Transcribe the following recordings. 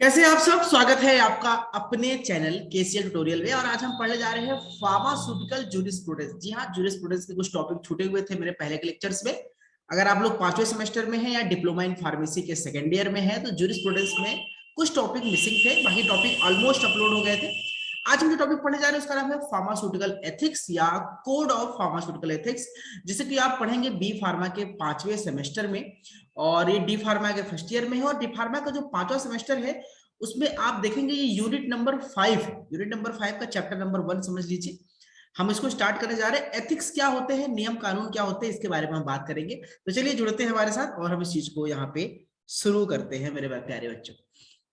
कैसे आप सब। स्वागत है आपका अपने चैनल केसीएल ट्यूटोरियल में। और आज हम पढ़ने जा रहे हैं फार्मास्यूटिकल जूरिस्प्रूडेंस। जी हाँ, जूरिस्प्रूडेंस के कुछ टॉपिक छूटे हुए थे मेरे पहले के लेक्चर्स में। अगर आप लोग 5वें सेमेस्टर में हैं या डिप्लोमा इन फार्मेसी के सेकेंड ईयर में हैं तो जूरिस्प्रूडेंस में कुछ टॉपिक मिसिंग थे, बाकी टॉपिक ऑलमोस्ट अपलोड हो गए थे। आज हम जो टॉपिक पढ़ने जा रहे हैं उसका नाम है फार्मास्यूटिकल एथिक्स या कोड ऑफ फार्मास्यूटिकल एथिक्स, जिसे कि आप पढ़ेंगे बी फार्मा के 5वें सेमेस्टर में। और ये डी फार्मा के फर्स्ट ईयर में है। और डी फार्मा का जो 5वां सेमेस्टर है उसमें आप देखेंगे ये यूनिट नंबर 5, यूनिट नंबर 5 का चैप्टर नंबर 1 समझ लीजिए। हम इसको स्टार्ट करने जा रहे हैं। एथिक्स क्या होते हैं, नियम कानून क्या होते हैं, इसके बारे में हम बात करेंगे। तो चलिए जुड़ते हैं हमारे साथ और हम इस चीज को यहाँ पे शुरू करते हैं मेरे प्यारे बच्चों।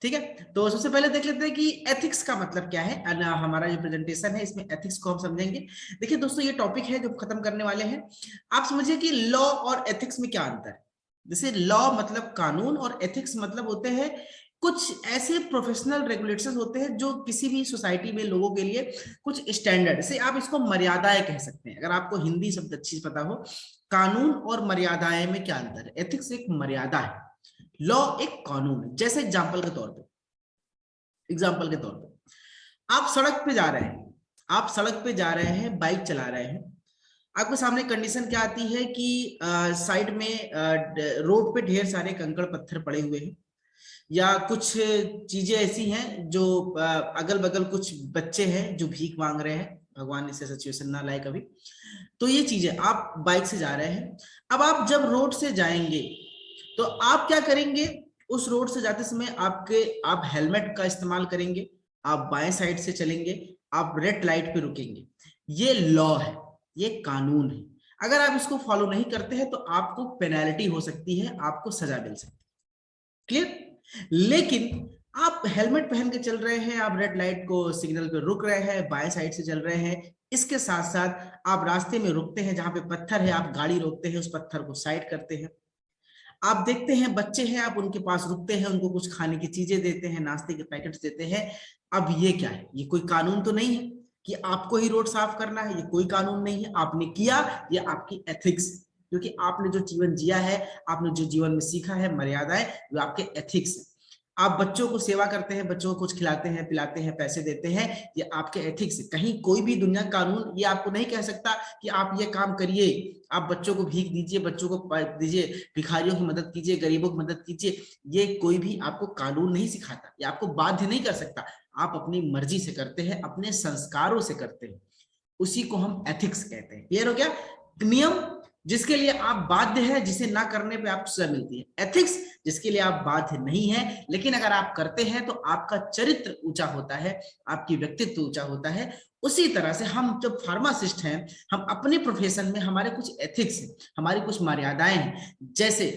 ठीक है, तो सबसे पहले देख लेते हैं कि एथिक्स का मतलब क्या है। हमारा जो प्रेजेंटेशन है इसमें एथिक्स को हम समझेंगे। देखिए दोस्तों, ये टॉपिक है जो खत्म करने वाले हैं। आप समझिए कि लॉ और एथिक्स में क्या अंतर है। जैसे लॉ मतलब कानून और एथिक्स मतलब होते हैं कुछ ऐसे प्रोफेशनल रेगुलेशंस होते हैं जो किसी भी सोसाइटी में लोगों के लिए कुछ स्टैंडर्ड से, आप इसको मर्यादाएं कह सकते हैं। अगर आपको हिंदी शब्द अच्छी पता हो, कानून और मर्यादाएं में क्या अंतर है। एथिक्स एक मर्यादा है, लॉ एक कानून है। जैसे एग्जाम्पल के तौर पे आप सड़क पे जा रहे हैं, बाइक चला रहे हैं। आपके सामने कंडीशन क्या आती है कि साइड में रोड पे ढेर सारे कंकड़ पत्थर पड़े हुए हैं, या कुछ चीजें ऐसी हैं जो अगल बगल कुछ बच्चे हैं जो भीख मांग रहे हैं। भगवान इसे सिचुएशन ना लाए कभी। तो ये चीजें, आप बाइक से जा रहे हैं। अब आप जब रोड से जाएंगे तो आप क्या करेंगे, उस रोड से जाते समय आप हेलमेट का इस्तेमाल करेंगे, आप बाएं साइड से चलेंगे, आप रेड लाइट पे रुकेंगे। ये लॉ है, ये कानून है। अगर आप इसको फॉलो नहीं करते हैं तो आपको पेनल्टी हो सकती है, आपको सजा मिल सकती है। क्लियर। लेकिन आप हेलमेट पहन के चल रहे हैं, आप रेड लाइट को सिग्नल पे रुक रहे हैं, बाएं साइड से चल रहे हैं। इसके साथ साथ आप रास्ते में रुकते हैं, जहां पे पत्थर है आप गाड़ी रोकते हैं, उस पत्थर को साइड करते हैं। आप देखते हैं बच्चे हैं, आप उनके पास रुकते हैं, उनको कुछ खाने की चीजें देते हैं, नाश्ते के पैकेट्स देते हैं। अब ये क्या है, ये कोई कानून तो नहीं है कि आपको ही रोड साफ करना है। ये कोई कानून नहीं है, आपने किया, ये आपकी एथिक्स, क्योंकि आपने जो जीवन जिया है, आपने जो जीवन में सीखा है मर्यादाएं, वो आपके एथिक्स है। आप बच्चों को सेवा करते हैं, बच्चों को कुछ खिलाते हैं, पिलाते हैं, पैसे देते हैं, ये आपके एथिक्स है। कहीं कोई भी दुनिया कानून ये आपको नहीं कह सकता कि आप ये काम करिए, आप बच्चों को भीख दीजिए, बच्चों को दीजिए, भिखारियों की मदद कीजिए, गरीबों की मदद कीजिए। ये कोई भी आपको कानून नहीं सिखाता, ये आपको बाध्य नहीं कर सकता। आप अपनी मर्जी से करते हैं, अपने संस्कारों से करते हैं, उसी को हम एथिक्स कहते हैं। क्लियर हो गया। नियम जिसके लिए आप बाध्य हैं, जिसे ना करने पे आपको सजा मिलती है। एथिक्स जिसके लिए आप बाध्य नहीं है, लेकिन अगर आप करते हैं तो आपका चरित्र ऊंचा होता है, आपकी व्यक्तित्व ऊंचा होता है। उसी तरह से हम जब फार्मासिस्ट हैं, हम अपने प्रोफेशन में हमारे कुछ एथिक्स हैं, हमारी कुछ मर्यादाएं हैं। जैसे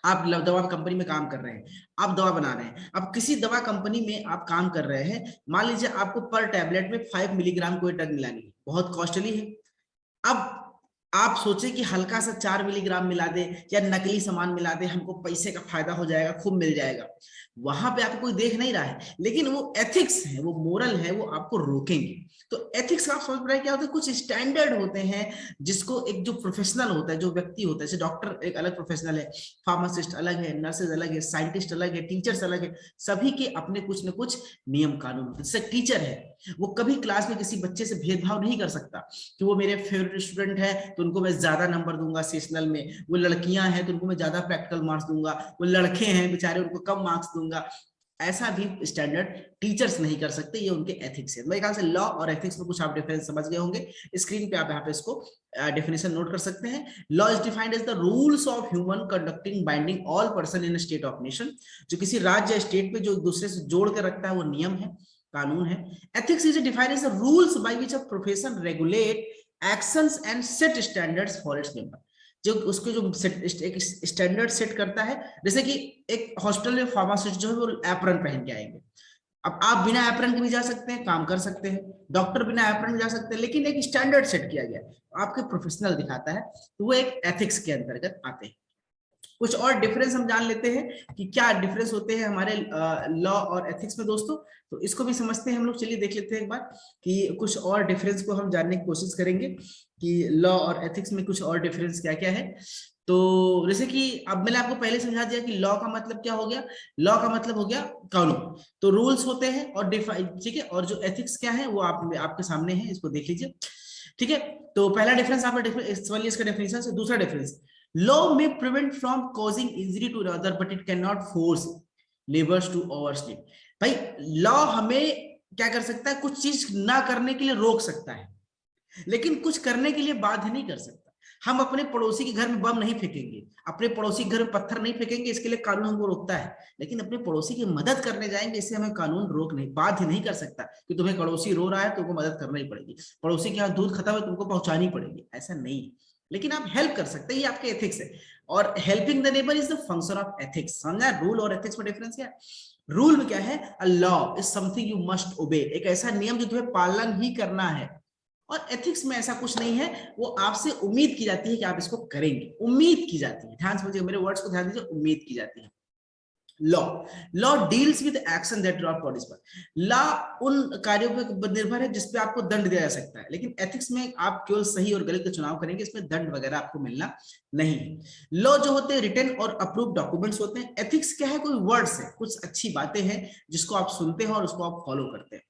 आप दवा कंपनी में काम कर रहे हैं, आप दवा बना रहे हैं। अब किसी दवा कंपनी में आप काम कर रहे हैं, मान लीजिए आपको पर टैबलेट में 5 मिलीग्राम कोई ड्रग मिलानी है, बहुत कॉस्टली है। अब आप सोचे कि हल्का सा 4 मिलीग्राम मिला दे या नकली सामान मिला दे, हमको पैसे का फायदा हो जाएगा, खूब मिल जाएगा। वहां पे आपको कोई देख नहीं रहा है, लेकिन वो एथिक्स है, वो मोरल है, वो आपको रोकेंगे। तो एथिक्स का आप समझ पा रहे हैं क्या होता है। कुछ स्टैंडर्ड होते हैं जिसको एक जो प्रोफेशनल होता है, जो व्यक्ति होता है, जैसे डॉक्टर एक अलग प्रोफेशनल है, फार्मासिस्ट अलग है, नर्सेज अलग है, साइंटिस्ट अलग है, टीचर्स अलग है। सभी के अपने कुछ न कुछ नियम कानून होते हैं। जैसे टीचर है, वो कभी क्लास में किसी बच्चे से भेदभाव नहीं कर सकता कि वो मेरे फेवरेट स्टूडेंट है तो उनको मैं ज्यादा नंबर दूंगा सेशनल में, वो लड़कियां हैं तो उनको मैं ज्यादा प्रैक्टिकल मार्क्स दूंगा, वो लड़के हैं बेचारे उनको कम मार्क्स दूंगा। ऐसा भी स्टैंडर्ड टीचर्स नहीं कर सकते, ये उनके एथिक्स है। मेरे ख्याल से लॉ और एथिक्स में कुछ आप डिफरेंस समझ गए होंगे। स्क्रीन पे आप यहाँ पे इसको डेफिनेशन नोट कर सकते हैं। Law is defined as the rules of human conducting binding all person in state of nation. जो किसी राज्य या स्टेट पे जो एक दूसरे से जोड़ के रखता है, वो नियम है, कानून है। Ethics is defined as the rules by which a profession regulate actions and set standards for its member. जो उसके जो एक स्टैंडर्ड सेट करता है। जैसे कि एक हॉस्पिटल में फार्मासिस्ट जो है वो एप्रन पहन के आएंगे। अब आप बिना एप्रन के भी जा सकते हैं, काम कर सकते हैं, डॉक्टर बिना एप्रन के जा सकते हैं, लेकिन एक स्टैंडर्ड सेट किया गया है, आपके प्रोफेशनल दिखाता है, तो वो एक एथिक्स के अंतर्गत आते हैं। कुछ और डिफरेंस हम जान लेते हैं कि क्या डिफरेंस होते हैं हमारे लॉ और एथिक्स में दोस्तों। तो इसको भी समझते हैं हम लोग। चलिए देख लेते हैं एक बार कि कुछ और डिफरेंस को हम जानने की कोशिश करेंगे कि लॉ और एथिक्स में कुछ और डिफरेंस क्या क्या है। तो जैसे कि अब मैंने आपको पहले समझा दिया कि लॉ का मतलब क्या हो गया। लॉ का मतलब हो गया कानून, तो रूल्स होते हैं और डिफाइन, ठीक है। और जो एथिक्स क्या है वो आपके सामने है, इसको देख लीजिए, ठीक है। तो पहला डिफरेंस आपने समझ लिया इसका डेफिनेशन से। दूसरा डिफरेंस, लॉ में prevent from causing injury to other but it can not force labours to oversleep. भाई लॉ हमें क्या कर सकता है, कुछ चीज ना करने के लिए रोक सकता है, लेकिन कुछ करने के लिए बाध्य नहीं कर सकता। हम अपने पड़ोसी के घर में बम नहीं फेंकेंगे, अपने पड़ोसी के घर में पत्थर नहीं फेंकेंगे, इसके लिए कानून हमको रोकता है। लेकिन अपने पड़ोसी की मदद करने जाएंगे, इससे हमें कानून रोक नहीं, बाध्य नहीं कर सकता कि तुम्हें पड़ोसी रो रहा है तुमको मदद करना ही पड़ेगी, पड़ोसी के यहाँ दूध खत्म है तुमको पहुंचानी पड़ेगी, ऐसा नहीं। लेकिन आप हेल्प कर सकते हैं, ये आपके एथिक्स है। और helping the neighbour is the function of ethics. समझा रूल और एथिक्स में डिफरेंस क्या है। रूल में क्या है, a law is something you must ओबे, एक ऐसा नियम जो तुम्हें पालन ही करना है। और एथिक्स में ऐसा कुछ नहीं है, वो आपसे उम्मीद की जाती है कि आप इसको करेंगे, उम्मीद की जाती है। ध्यान समझिए, मेरे वर्ड्स को ध्यान दीजिए, उम्मीद की जाती है। Law, law deals with action that are punishable. Law उन कार्यों पर निर्भर है जिसपे आपको दंड दिया जा सकता है, लेकिन एथिक्स में आप केवल सही और गलत का चुनाव करेंगे, इसमें दंड वगैरह आपको मिलना नहीं है। लॉ जो होते हैं रिटन और अप्रूव डॉक्यूमेंट्स होते हैं। एथिक्स क्या है, कोई वर्ड्स है, कुछ अच्छी बातें हैं जिसको आप सुनते हैं और उसको आप फॉलो करते हैं,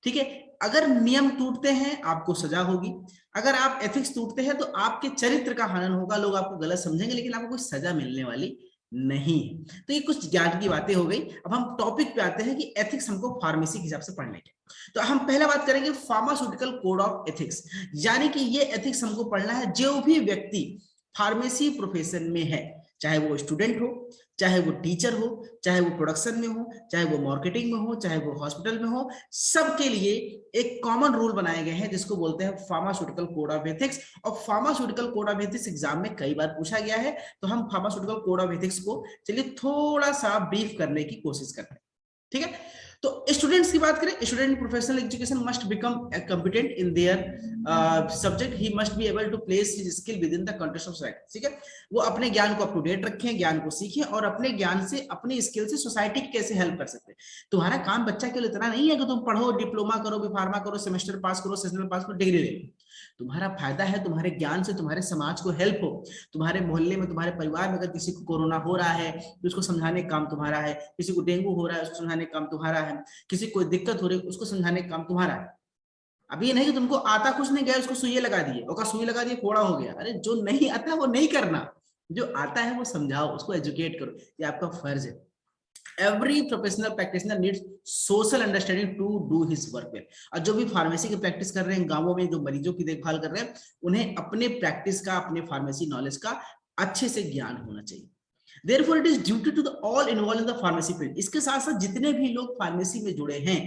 ठीक है। अगर नियम टूटते हैं आपको सजा होगी, अगर आप एथिक्स टूटते हैं तो आपके चरित्र का हनन होगा, लोग आपको गलत समझेंगे, लेकिन आपको कोई सजा मिलने वाली नहीं। तो ये कुछ ज्ञान की बातें हो गई। अब हम टॉपिक पे आते हैं कि एथिक्स हमको फार्मेसी के हिसाब से पढ़ने के। तो हम पहला बात करेंगे फार्मास्यूटिकल कोड ऑफ एथिक्स, यानी कि ये एथिक्स हमको पढ़ना है जो भी व्यक्ति फार्मेसी प्रोफेशन में है, चाहे वो स्टूडेंट हो, चाहे वो टीचर हो, चाहे वो प्रोडक्शन में हो, चाहे वो मार्केटिंग में हो, चाहे वो हॉस्पिटल में हो, सबके लिए एक कॉमन रूल बनाए गए हैं जिसको बोलते हैं फार्मास्यूटिकल कोड ऑफ एथिक्स। और pharmaceutical code of ethics exam में कई बार पूछा गया है, तो हम फार्मास्यूटिकल कोड ऑफ एथिक्स को चलिए थोड़ा सा ब्रीफ करने की कोशिश करते हैं, ठीक है। तो स्टूडेंट्स की बात करें, student professional education must become competent in their subject, he must be able to place his skill within the context of society, ठीक है। वो अपने ज्ञान को अप टू डेट रखें, ज्ञान को सीखें और अपने ज्ञान से, अपने स्किल से सोसाइटी की कैसे हेल्प कर सकते हैं। तुम्हारा काम बच्चा के लिए इतना नहीं है कि तुम पढ़ो, डिप्लोमा करो, बी फार्मा करो, सेमेस्टर पास करो, सेशनल पास करो, डिग्री ले लो। तुम्हारा फायदा है तुम्हारे ज्ञान से तुम्हारे समाज को हेल्प हो, तुम्हारे मोहल्ले में, तुम्हारे परिवार में अगर किसी को कोरोना हो रहा है तो उसको समझाने का काम तुम्हारा है, किसी को डेंगू हो रहा है उसको समझाने का काम तुम्हारा है, किसी को दिक्कत हो रही है उसको समझाने का काम तुम्हारा है। अब ये नहीं कि तुमको आता कुछ नहीं, गया उसको सुई लगा दिए, और सुई लगा दिए फोड़ा हो गया। अरे जो नहीं आता वो नहीं करना, जो आता है वो समझाओ, उसको एजुकेट करो, ये आपका फर्ज है। Every professional practitioner needs social understanding to do his work well। और जो भी फार्मेसी की प्रैक्टिस कर रहे हैं, गांवों में जो मरीजों की देखभाल कर रहे हैं, उन्हें अपने प्रैक्टिस का, अपने फार्मेसी नॉलेज का अच्छे से ज्ञान होना चाहिए। Therefore, it is duty to the all involved in the pharmacy field। इसके साथ साथ जितने भी लोग फार्मेसी में जुड़े हैं,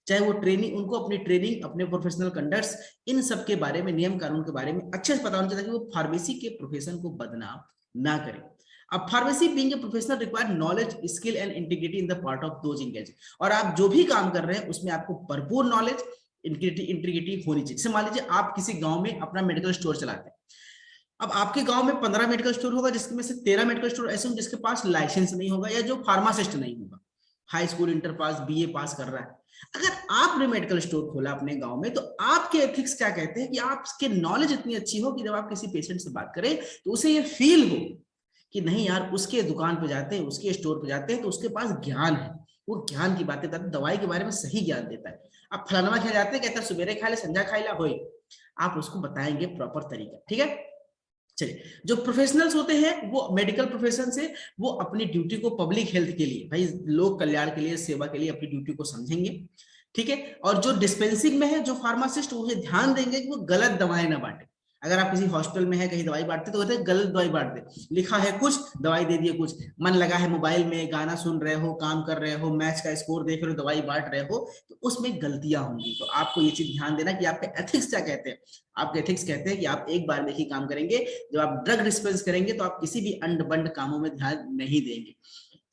चाहे वो ट्रेनिंग, उनको अपनी ट्रेनिंग, अपने प्रोफेशनल कंडक्ट्स, इन सब के बारे में, नियम कानून के बारे में अच्छे से पता होना चाहिए ताकि वो फार्मेसी के प्रोफेशन को बदनाम ना करें। अब pharmacy being a professional require knowledge, skill and integrity in the part of those engage. और आप जो भी काम कर रहे हैं उसमें आपको भरपूर नॉलेज, इंटीग्रिटी होनी चाहिए। जैसे मान लीजिए आप किसी गांव में अपना मेडिकल स्टोर चलाते हैं, अब आपके गांव में 15 मेडिकल स्टोर होगा, जिसमें से 13 मेडिकल स्टोर ऐसे होंगे जिसके पास लाइसेंस नहीं होगा या जो फार्मासिस्ट नहीं होगा, high school, inter pass, BA pass कर रहा है। अगर आपने मेडिकल स्टोर खोला अपने गांव में, तो आपके एथिक्स क्या कहते हैं कि आपकी नॉलेज इतनी अच्छी हो कि जब आप किसी पेशेंट से बात करें तो उसे ये फील हो कि नहीं यार, उसके दुकान पे जाते हैं, उसके स्टोर पे जाते हैं तो उसके पास ज्ञान है, वो ज्ञान की बातें बताता है, दवाई के बारे में सही ज्ञान देता है। आप फलाना खा जाते हैं, कहता है सुबेरे खा ले, संजा खा ला होए, आप उसको बताएंगे प्रॉपर तरीका, ठीक है। चलिए, जो प्रोफेशनल्स होते हैं वो मेडिकल प्रोफेशन से, वो अपनी ड्यूटी को पब्लिक हेल्थ के लिए, भाई लोक कल्याण के लिए, सेवा के लिए अपनी ड्यूटी को समझेंगे, ठीक है। और जो डिस्पेंसिंग में है, जो फार्मासिस्ट, वो ध्यान देंगे कि वो गलत दवाएं ना बांटे। अगर आप किसी हॉस्पिटल में है, कहीं दवाई बांटते तो कहते हैं गलत दवाई बांट दे, लिखा है कुछ, दवाई दे दिए कुछ, मन लगा है मोबाइल में, गाना सुन रहे हो, काम कर रहे हो, मैच का स्कोर देख रहे हो, दवाई बांट रहे हो, तो उसमें गलतियां होंगी। तो आपको ये चीज ध्यान देना कि आपके एथिक्स क्या कहते हैं। आपके एथिक्स कहते हैं कि आप एक बार में ही काम करेंगे, जब आप ड्रग डिस्पेंस करेंगे तो आप किसी भी अंड बंड कामों में ध्यान नहीं देंगे।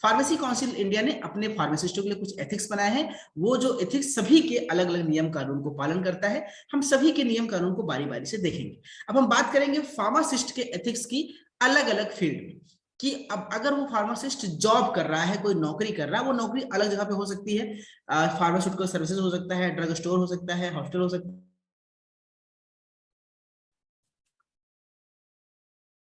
फार्मेसी काउंसिल इंडिया ने अपने फार्मासिस्टों के लिए कुछ एथिक्स बनाए हैं, वो जो एथिक्स सभी के अलग अलग नियम कानून को पालन करता है। हम सभी के नियम कानून को बारी बारी से देखेंगे। अब हम बात करेंगे फार्मासिस्ट के एथिक्स की अलग अलग फील्ड में। कि अब अगर वो फार्मासिस्ट जॉब कर रहा है, कोई नौकरी कर रहा है, वो नौकरी अलग जगह पे हो सकती है, फार्मास्यूटिकल सर्विसेज हो सकता है, ड्रग स्टोर हो सकता है, हॉस्पिटल हो सकता है।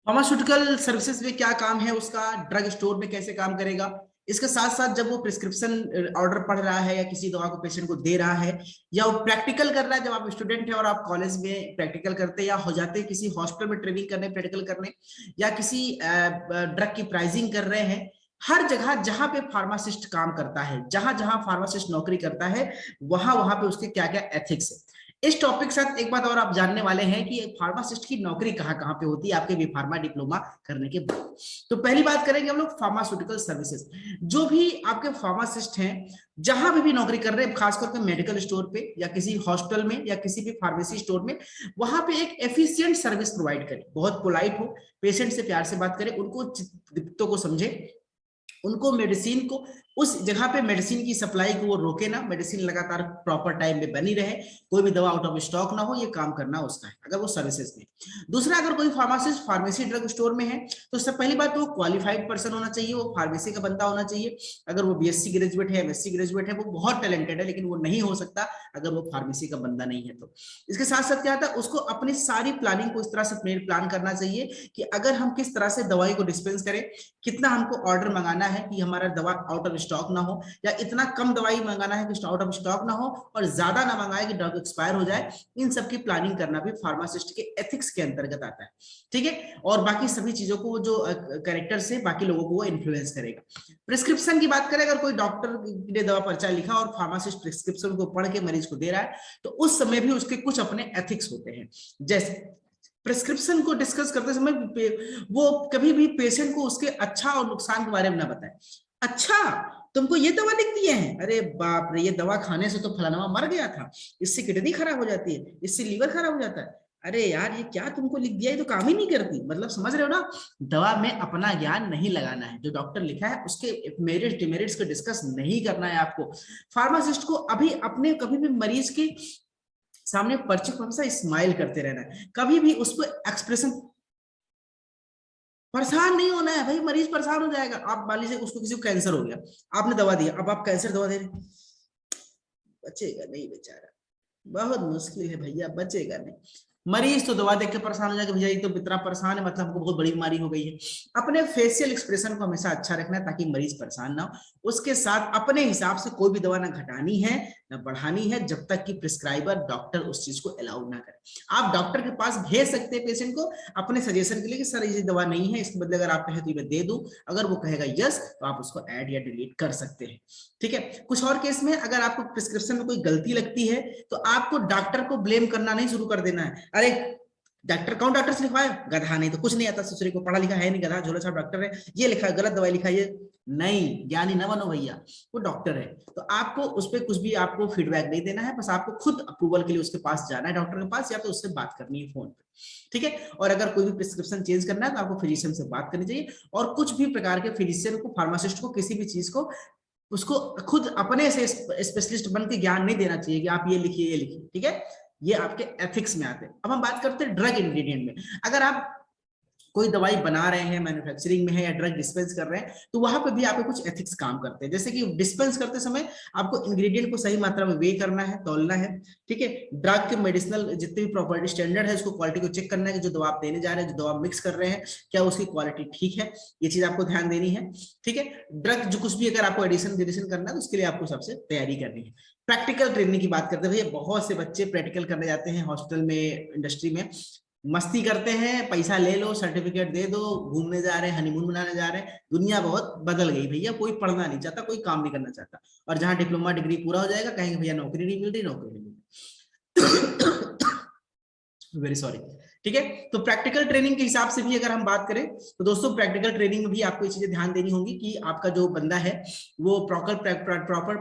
फार्मास्यूटिकल सर्विसेज में क्या काम है उसका, ड्रग स्टोर में कैसे काम करेगा, इसके साथ साथ जब वो प्रिस्क्रिप्शन ऑर्डर पढ़ रहा है या किसी दवा को पेशेंट को दे रहा है, या वो प्रैक्टिकल कर रहा है, जब आप स्टूडेंट है और आप कॉलेज में प्रैक्टिकल करते हैं या हो जाते हैं किसी हॉस्पिटल में ट्रेनिंग करने, प्रैक्टिकल करने, या किसी ड्रग की प्राइसिंग कर रहे हैं, हर जगह जहां पे फार्मासिस्ट काम करता है, जहां जहां फार्मासिस्ट नौकरी करता है, वहां वहां पे उसके क्या क्या एथिक्स है। इस टॉपिक के साथ एक बात और आप जानने वाले हैं कि फार्मासिस्ट की नौकरी कहाँ कहाँ पे होती है आपके बी फार्मा डिप्लोमा करने के बाद। तो पहली बात करेंगे हम लोग फार्मास्यूटिकल सर्विसेज। जो भी आपके फार्मासिस्ट हैं, जहां भी नौकरी कर रहे हैं, खासकर के मेडिकल स्टोर पे या किसी हॉस्पिटल में या किसी भी फार्मेसी स्टोर में, वहां पे एक एफिशिएंट सर्विस प्रोवाइड करें, बहुत पोलाइट हो, पेशेंट से प्यार से बात करें, उनको दिक्कतों को समझे, उनको मेडिसिन को उस जगह पे मेडिसिन की सप्लाई को वो रोके ना, मेडिसिन लगातार प्रॉपर टाइम में बनी रहे, कोई भी दवा आउट ऑफ स्टॉक ना हो, ये काम करना उसका है अगर वो सर्विसेज में। दूसरा, अगर कोई फार्मासिस्ट फार्मेसी ड्रग स्टोर में है तो सबसे पहली बात तो वो क्वालिफाइड पर्सन होना चाहिए, वो फार्मेसी का बंदा होना चाहिए। अगर वो बीएससी ग्रेजुएट है, एमएससी ग्रेजुएट है, वो बहुत टैलेंटेड है, लेकिन वो नहीं हो सकता अगर वो फार्मेसी का बंदा नहीं है तो। इसके साथ साथ क्या होता है, उसको अपनी सारी प्लानिंग को इस तरह से प्लान करना चाहिए कि अगर हम किस तरह से दवाई को डिस्पेंस करें, कितना हमको ऑर्डर मंगाना है कि हमारा दवा आउट ऑफ स्टॉक ना हो, या इतना कम दवाई मंगाना है कि आउट ऑफ स्टॉक ना हो, और ज्यादा ना मंगाए कि ड्रग एक्सपायर हो जाए। इन सब की प्लानिंग करना भी फार्मासिस्ट के एथिक्स के अंतर्गत आता है, ठीक है। और बाकी सभी चीजों को जो कैरेक्टर से बाकी लोगों को वो इन्फ्लुएंस करेगा। प्रिस्क्रिप्शन की बात करें, अगर कोई डॉक्टर ने दवा पर्चा लिखा और फार्मासिस्ट प्रिस्क्रिप्शन को पढ़ के मरीज को दे रहा है, तो उस समय भी उसके कुछ अपने एथिक्स होते हैं। जैसे प्रिस्क्रिप्शन को डिस्कस करते समय वो कभी भी पेशेंट को उसके अच्छा और नुकसान के बारे में ना बताए। अच्छा, तुमको ये दवा लिख दिए हैं, अरे बाप रे, ये दवा खाने से तो फलाना मर गया था, इससे किडनी खराब हो जाती है, इससे लीवर खराब हो जाता है, अरे यार ये क्या तुमको लिख दिया, ये तो काम ही नहीं करती। मतलब समझ रहे हो ना, दवा में अपना ज्ञान नहीं लगाना है, जो डॉक्टर लिखा है उसके मेरिट्स डिमेरिट्स को डिस्कस नहीं करना है आपको। फार्मासिस्ट को अभी अपने कभी भी मरीज के सामने पर्चे को हमेशा स्माइल करते रहना है, कभी भी उसको एक्सप्रेशन, परेशान नहीं होना है भाई, मरीज परेशान हो जाएगा। आप मान लीजिए उसको किसी को कैंसर हो गया, आपने दवा दिया, अब आप कैंसर दवा दे रहे, बचेगा नहीं बेचारा, बहुत मुश्किल है भैया, बचेगा नहीं। मरीज तो दवा देख के परेशान हो जाएगा, भैया ये तो इतना परेशान है, मतलब हमको बहुत बड़ी बीमारी हो गई है। अपने फेशियल एक्सप्रेशन को हमेशा अच्छा रखना है ताकि मरीज परेशान ना हो। उसके साथ अपने हिसाब से कोई भी दवा ना घटानी है ना बढ़ानी है, जब तक कि प्रिस्क्राइबर डॉक्टर उस चीज को अलाउ ना करे। आप डॉक्टर के पास भेज सकते हैं पेशेंट को अपने सजेशन के लिए कि सर ये दवा नहीं है, इसके बदले अगर आप कहें तो मैं दे दूं, अगर वो कहेगा यस तो आप उसको ऐड या डिलीट कर सकते हैं, ठीक है। कुछ और केस में अगर आपको प्रिस्क्रिप्शन में कोई गलती लगती है तो आपको डॉक्टर को ब्लेम करना नहीं शुरू कर देना है, अरे डॉक्टर कौन डॉक्टर से लिखवाया, गधा नहीं तो कुछ नहीं आता, ससुरी को पढ़ा लिखा है नहीं, गधा झोला छाप डॉक्टर है, ये लिखा है गलत दवाई लिखा है, ये नहीं, ज्ञानी न बनो भैया, वो डॉक्टर है। तो आपको उस पर कुछ भी आपको फीडबैक नहीं देना है, बस आपको खुद अप्रूवल के लिए उसके पास जाना है डॉक्टर के पास, या तो उससे बात करनी है फोन पे, ठीक है। और अगर कोई भी प्रिस्क्रिप्शन चेंज करना है तो आपको फिजिशियन से बात करनी चाहिए। और कुछ भी प्रकार के फिजिशियन को, फार्मासिस्ट को किसी भी चीज को उसको खुद अपने से स्पेशलिस्ट बन के ज्ञान नहीं देना चाहिए कि आप ये लिखिए ये लिखिए, ठीक है। ये आपके एथिक्स में आते हैं। अब हम बात करते हैं ड्रग इंग्रेडिएंट में। अगर आप कोई दवाई बना रहे हैं, मैन्युफैक्चरिंग में है या ड्रग डिस्पेंस कर रहे हैं, तो वहां पे भी आपके कुछ एथिक्स काम करते हैं। जैसे कि डिस्पेंस करते समय आपको इंग्रेडिएंट को सही मात्रा में वे करना है, तौलना है, ठीक है। ड्रग के मेडिसिनल जितने भी प्रॉपर्टी स्टैंडर्ड है उसको क्वालिटी को चेक करना है कि जो दवा आप देने जा रहे हैं, जो दवा मिक्स कर रहे हैं, क्या उसकी क्वालिटी ठीक है, ये चीज आपको ध्यान देनी है, ठीक है। ड्रग जो कुछ भी अगर आपको एडिशन डिडिशन करना है तो उसके लिए आपको सबसे तैयारी करनी है। प्रैक्टिकल ट्रेनिंग की बात करते हैं भैया, बहुत से बच्चे प्रैक्टिकल करने जाते हैं हॉस्पिटल में, इंडस्ट्री में, मस्ती करते हैं, पैसा ले लो, सर्टिफिकेट दे दो, घूमने जा रहे हैं, हनीमून मनाने जा रहे हैं। दुनिया बहुत बदल गई भैया, कोई पढ़ना नहीं चाहता, कोई काम नहीं करना चाहता, और जहां डिप्लोमा डिग्री पूरा हो जाएगा कहेंगे भैया नौकरी नहीं मिल रही, नौकरी नहीं मिल रही। वेरी सॉरी, ठीक है। तो प्रैक्टिकल ट्रेनिंग के हिसाब से भी अगर हम बात करें तो दोस्तों, प्रैक्टिकल ट्रेनिंग में भी आपको ये चीजें ध्यान देनी होंगी कि आपका जो बंदा है वो प्रॉपर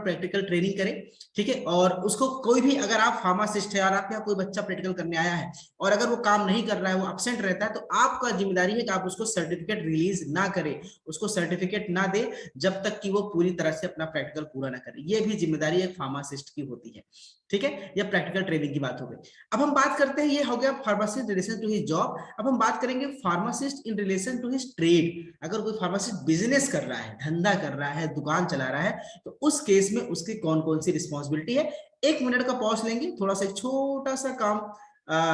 प्रैक्टिकल ट्रेनिंग करे, ठीक है। और उसको कोई भी, अगर आप फार्मासिस्ट है और आपके यहाँ कोई बच्चा प्रैक्टिकल करने आया है और अगर वो काम नहीं कर रहा है, वो एब्सेंट रहता है, तो आपका जिम्मेदारी है कि आप उसको सर्टिफिकेट रिलीज ना करें, उसको सर्टिफिकेट ना दे जब तक कि वो पूरी तरह से अपना प्रैक्टिकल पूरा ना करे। ये भी जिम्मेदारी एक फार्मासिस्ट की होती है, ठीक है। यह प्रैक्टिकल ट्रेनिंग की बात हो गई। अब हम बात करते हैं, ये हो गया pharmacy relation relation to his job. अब हम बात करेंगे pharmacist in relation to his trade. अगर कोई फार्मासिस्ट बिजनेस कर रहा है, धंधा कर रहा है, दुकान चला रहा है, तो उस केस में उसकी कौन कौन सी रिस्पॉन्सिबिलिटी है। 1 मिनट का पॉज लेंगे, थोड़ा सा एक छोटा सा काम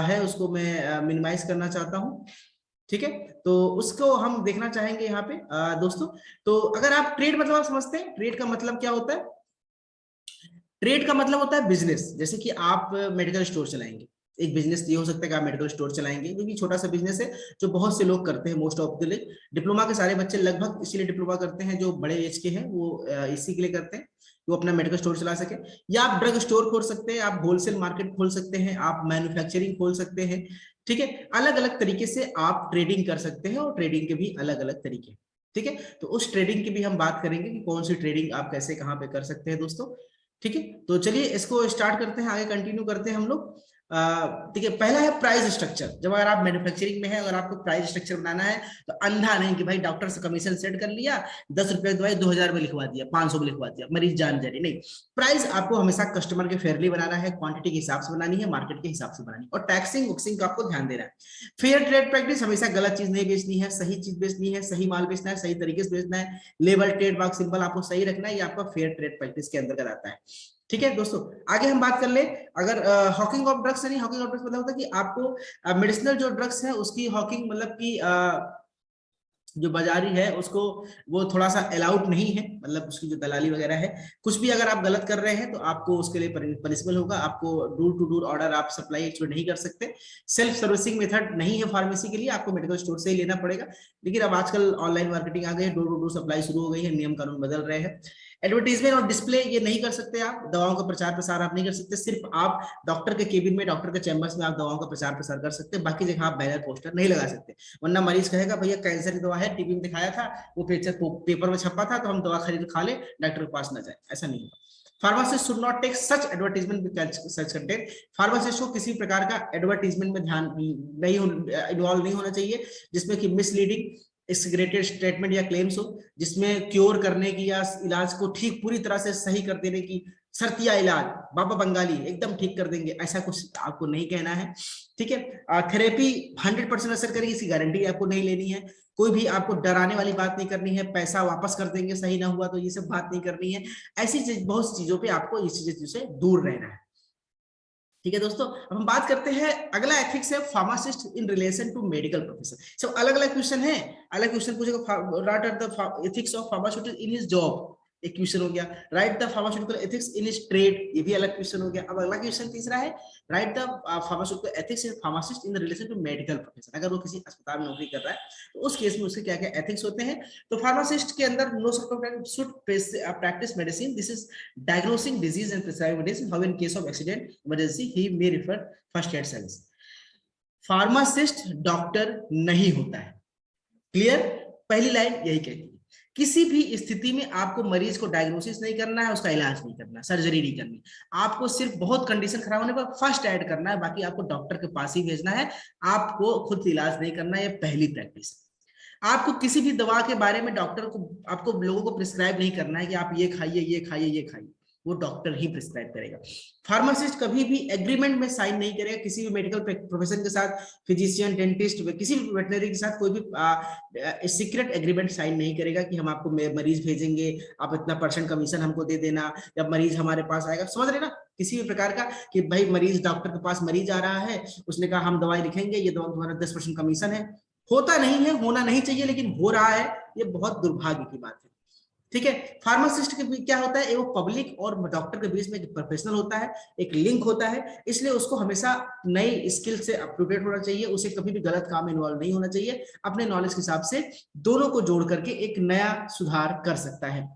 है, उसको मैं मिनिमाइज करना चाहता हूँ, ठीक है। तो उसको हम देखना चाहेंगे यहाँ पे दोस्तों। तो अगर आप ट्रेड मतलब आप समझते हैं, ट्रेड का मतलब क्या होता है? ट्रेड का मतलब होता है बिजनेस। जैसे कि आप मेडिकल स्टोर चलाएंगे, एक बिजनेस ये हो सकता है कि आप मेडिकल स्टोर चलाएंगे, क्योंकि छोटा सा बिजनेस है जो बहुत से लोग करते हैं, मोस्ट ऑफ द लोग। डिप्लोमा के सारे बच्चे लगभग इसीलिए डिप्लोमा करते हैं, जो बड़े एज के हैं वो इसी के लिए करते हैं, वो अपना मेडिकल स्टोर चला सके। या आप ड्रग स्टोर खोल सकते हैं, आप होलसेल मार्केट खोल सकते हैं, आप मैन्युफैक्चरिंग खोल सकते हैं, ठीक है। अलग अलग तरीके से आप ट्रेडिंग कर सकते हैं, और ट्रेडिंग के भी अलग अलग तरीके, ठीक है। तो उस ट्रेडिंग की भी हम बात करेंगे कि कौन सी ट्रेडिंग आप कैसे कहाँ पे कर सकते हैं दोस्तों, ठीक है। तो चलिए इसको स्टार्ट करते हैं, आगे कंटिन्यू करते हैं हम लोग। ठीक है, पहला है प्राइस स्ट्रक्चर। जब अगर आप मैन्युफैक्चरिंग में है, अगर आपको प्राइस स्ट्रक्चर बनाना है, तो अंधा नहीं कि भाई डॉक्टर से कमीशन सेट कर लिया, 10 रुपए की दवाई 2000 में लिखवा दिया, 500 में लिखवा दिया, मरीज जान जा रही, नहीं। प्राइस आपको हमेशा कस्टमर के फेयरली बनाना है, क्वांटिटी के हिसाब से बनानी है, मार्केट के हिसाब से बनानी है, और टैक्सिंग वुक्सिंग का आपको ध्यान देना है। फेयर ट्रेड प्रैक्टिस, हमेशा गलत चीज नहीं बेचनी है, सही चीज बेचनी है, सही माल बेचना है, सही तरीके से बेचना है, लेबल ट्रेडमार्क सिंबल आपको सही रखना है, ये आपका फेयर ट्रेड प्रैक्टिस के अंतर्गत आता है, ठीक है दोस्तों। आगे हम बात कर ले, अगर हॉकिंग ऑफ ड्रग्स, नहीं, हॉकिंग ऑफ ड्रग्स मतलब होता है कि आपको मेडिसिनल जो ड्रग्स है उसकी हॉकिंग, मतलब कि जो बाजारी है उसको वो थोड़ा सा अलाउड नहीं है, मतलब उसकी जो दलाली वगैरह है, कुछ भी अगर आप गलत कर रहे हैं तो आपको उसके लिए पनिशमेंट होगा। आपको डोर टू डोर ऑर्डर आप सप्लाई एक्चुअली नहीं कर सकते। सेल्फ सर्विसिंग मेथड नहीं है फार्मेसी के लिए, आपको मेडिकल स्टोर से ही लेना पड़ेगा। लेकिन अब आजकल ऑनलाइन मार्केटिंग आ गई है, डोर टू डोर सप्लाई शुरू हो गई है, नियम कानून बदल रहे हैं। एडवर्टीजमेंट और डिस्प्ले ये नहीं कर सकते आप, दवाओं का प्रचार प्रसार आप नहीं कर सकते, सिर्फ आप डॉक्टर के केबिन में, डॉक्टर के चैम्बर्स में आप दवाओं का प्रचार प्रसार कर सकते हैं, बाकी जगह आप बैनर पोस्टर नहीं लगा सकते। वरना मरीज कहेगा भैया कैंसर की दवा है, टीबी में दिखाया था, वो पेपर में छपा था, तो हम दवा खरीद खा ले, डॉक्टर के पास ना जाए, ऐसा नहीं होगा। Pharmacist should not take such advertisement such content. Pharmacist को किसी प्रकार का एडवर्टाइजमेंट में ध्यान नहीं इन्वॉल्व नहीं होना चाहिए जिसमें कि मिसलीडिंग एक्सग्रेटेड स्टेटमेंट या क्लेम्स हो, जिसमें क्योर करने की या इलाज को ठीक पूरी तरह से सही कर देने की शर्तिया इलाज, बाबा बंगाली एकदम ठीक कर देंगे, ऐसा कुछ आपको नहीं कहना है, ठीक है। थेरेपी 100% असर करेगी, इसकी गारंटी आपको नहीं लेनी है। कोई भी आपको डराने वाली बात नहीं करनी है, पैसा वापस कर देंगे सही ना हुआ तो, ये सब बात नहीं करनी है। ऐसी चीज, बहुत चीजों पे आपको इस चीजों से दूर रहना है, ठीक है दोस्तों। अब हम बात करते हैं, अगला एथिक्स है pharmacist in relation to medical profession. सब अलग अलग क्वेश्चन है, अलग क्वेश्चन पूछेगा। Write are the ethics of pharmaceutical in his job, एक क्वेश्चन हो गया। Write the pharmaceutical ethics in his trade, ये भी अलग क्वेश्चन हो गया। अब अगला क्वेश्चन तीसरा है, write the pharmaceutical ethics in pharmacist in relation to medical profession. अगर वो किसी अस्पताल में नौकरी कर रहा है तो उस केस में उसके क्या क्या एथिक्स होते हैं। तो फार्मासिस्ट के अंदर no should practice medicine, this is diagnosing disease and prescribe medicine, how in case of accident emergency he may refer first aid service. Pharmacist doctor नहीं होता है, क्लियर, पहली लाइन यही कहती है। किसी भी स्थिति में आपको मरीज को डायग्नोसिस नहीं करना है, उसका इलाज नहीं करना, सर्जरी नहीं करनी, आपको सिर्फ बहुत कंडीशन खराब होने पर फर्स्ट एड करना है, बाकी आपको डॉक्टर के पास ही भेजना है, आपको खुद इलाज नहीं करना है। ये पहली प्रैक्टिस है। आपको किसी भी दवा के बारे में डॉक्टर को, आपको लोगों को प्रिस्क्राइब नहीं करना है कि आप ये खाइए, ये खाइए, ये खाइए, वो डॉक्टर ही प्रिस्क्राइब करेगा। फार्मासिस्ट कभी भी एग्रीमेंट में साइन नहीं करेगा किसी भी मेडिकल प्रोफेशन के साथ, फिजिशियन, डेंटिस्ट, किसी भी वेटनरी के साथ कोई भी सीक्रेट एग्रीमेंट साइन नहीं करेगा कि हम आपको मरीज भेजेंगे, आप इतना % कमीशन हमको दे देना जब मरीज हमारे पास आएगा, समझ रहे ना। किसी भी प्रकार का कि भाई मरीज, डॉक्टर के पास मरीज आ रहा है, उसने कहा हम दवाई लिखेंगे, ये दवा तुम्हारा 10% कमीशन है, होता नहीं है, होना नहीं चाहिए, लेकिन हो रहा है, ये बहुत दुर्भाग्य की बात है, ठीक है। फार्मासिस्ट के क्या होता है, वो पब्लिक और डॉक्टर के बीच में एक प्रोफेशनल होता है, एक लिंक होता है, इसलिए उसको हमेशा नई स्किल से अप टू डेट होना चाहिए, उसे कभी भी गलत काम में इन्वॉल्व नहीं होना चाहिए, अपने नॉलेज के हिसाब से दोनों को जोड़ करके एक नया सुधार कर सकता है,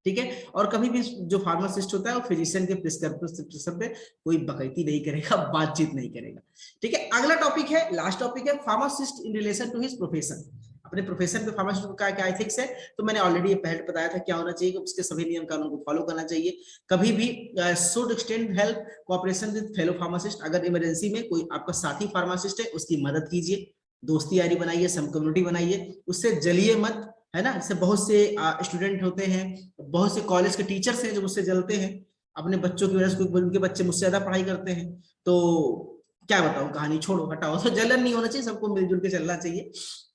ठीक है। और कभी भी जो फार्मासिस्ट होता है वो फिजिशियन के प्रिस्क्रिप्शन पे कोई बकैती नहीं करेगा, बातचीत नहीं करेगा, ठीक है। अगला टॉपिक है, लास्ट टॉपिक है, pharmacist in relation to his profession. अपने प्रोफेशन पे फार्मासिस्ट का क्या एथिक्स है, तो मैंने ऑलरेडी पहले बताया था क्या होना चाहिए, उसके सभी नियम कानून को फॉलो करना चाहिए। कभी भी should extend help cooperation with fellow pharmacist, अगर इमरजेंसी में कोई आपका साथी फार्मासिस्ट है उसकी मदद कीजिए, दोस्ती यारी बनाइए, सम कम्युनिटी बनाइए, उससे जलिए मत, है ना। इससे बहुत से स्टूडेंट होते हैं, बहुत से कॉलेज के टीचर्स हैं जो मुझसे जलते हैं, अपने बच्चों की वजह से, उनके बच्चे मुझसे ज्यादा पढ़ाई करते हैं, तो क्या बताऊं कहानी, छोड़ो हटाओ। तो जलन नहीं होना चाहिए, सबको मिलजुल के चलना चाहिए,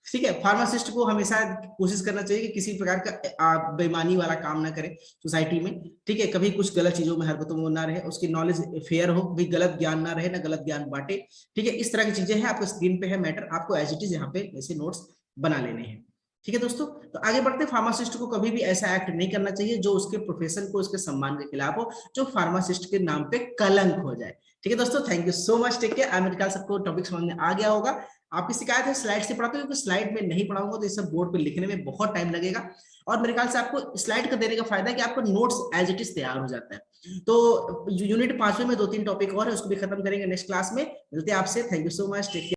ठीक है। फार्मासिस्ट को हमेशा कोशिश करना चाहिए कि किसी प्रकार का बेईमानी वाला काम ना करे सोसाइटी में, ठीक है। कभी कुछ गलत चीजों में हरकतों में ना रहे, उसकी नॉलेज फेयर हो, भी गलत ज्ञान ना रहे, ना गलत ज्ञान बांटे, ठीक है। इस तरह की चीजें हैं, आपको स्क्रीन पे है मैटर, आपको एज इट इज यहाँ पे वैसे नोट्स बना लेने हैं, ठीक है दोस्तों। तो आगे बढ़ते, फार्मासिस्ट को कभी भी ऐसा एक्ट नहीं करना चाहिए जो उसके प्रोफेशन को, उसके सम्मान के खिलाफ हो, जो फार्मासिस्ट के नाम पे कलंक हो जाए, ठीक है दोस्तों। Thank you so much, take care. I मेरे ख्याल सबको टॉपिक समझ में आ गया होगा। आपकी शिकायत है स्लाइड से पढ़ाते हो, क्योंकि स्लाइड में नहीं पढ़ाऊंगा तो ये सब बोर्ड पे लिखने में बहुत टाइम लगेगा, और मेरे ख्याल से आपको स्लाइड का देने का फायदा है कि आपका नोट्स एज इट इज तैयार हो जाता है। तो यूनिट 5 में 2-3 टॉपिक और है, उसको भी खत्म करेंगे नेक्स्ट क्लास में। मिलते हैं आपसे, thank you so much, take care.